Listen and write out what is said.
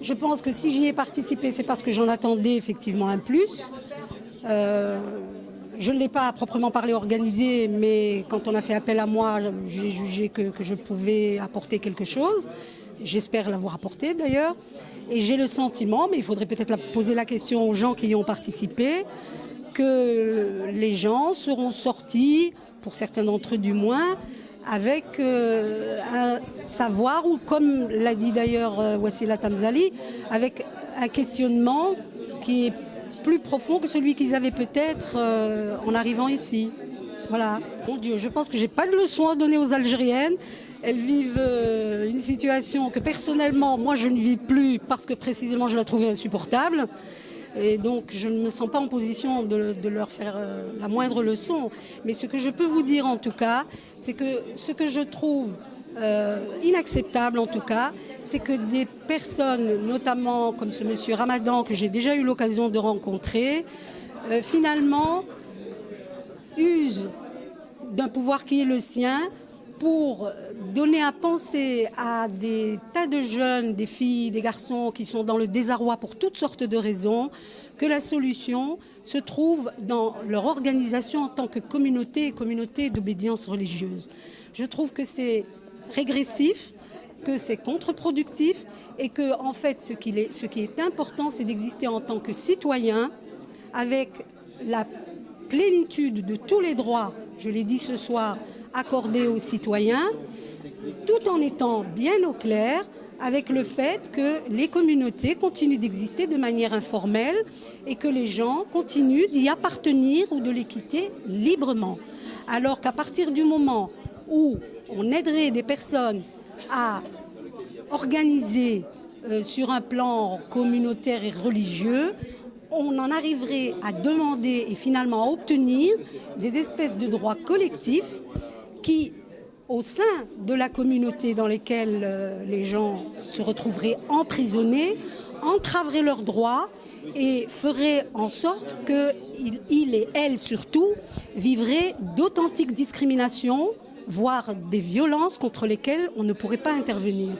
Je pense que si j'y ai participé, c'est parce que j'en attendais effectivement un plus. Je ne l'ai pas à proprement parler organisé, mais quand on a fait appel à moi, j'ai jugé que je pouvais apporter quelque chose. J'espère l'avoir apporté d'ailleurs. Et j'ai le sentiment, mais il faudrait peut-être poser la question aux gens qui y ont participé, que les gens seront sortis, pour certains d'entre eux du moins, avec un savoir, ou comme l'a dit d'ailleurs Wassila Tamzali, avec un questionnement qui est plus profond que celui qu'ils avaient peut-être en arrivant ici. Voilà. Mon Dieu, je pense que je n'ai pas de leçon à donner aux Algériennes. Elles vivent une situation que personnellement, moi je ne vis plus parce que précisément je la trouvais insupportable. Et donc je ne me sens pas en position de leur faire la moindre leçon. Mais ce que je peux vous dire en tout cas, c'est que ce que je trouve inacceptable en tout cas, c'est que des personnes, notamment comme ce monsieur Ramadan que j'ai déjà eu l'occasion de rencontrer, finalement usent d'un pouvoir qui est le sien pour donner à penser à des tas de jeunes, des filles, des garçons qui sont dans le désarroi pour toutes sortes de raisons, que la solution se trouve dans leur organisation en tant que communauté et communauté d'obédience religieuse. Je trouve que c'est régressif, que c'est contre-productif et que, en fait, ce qui est important, c'est d'exister en tant que citoyen avec la plénitude de tous les droits, je l'ai dit ce soir, accordés aux citoyens, tout en étant bien au clair avec le fait que les communautés continuent d'exister de manière informelle et que les gens continuent d'y appartenir ou de les quitter librement. Alors qu'à partir du moment où on aiderait des personnes à organiser sur un plan communautaire et religieux, on en arriverait à demander et finalement à obtenir des espèces de droits collectifs qui, au sein de la communauté dans laquelle les gens se retrouveraient emprisonnés, entraveraient leurs droits et feraient en sorte qu'ils et elles surtout vivraient d'authentiques discriminations, voire des violences contre lesquelles on ne pourrait pas intervenir.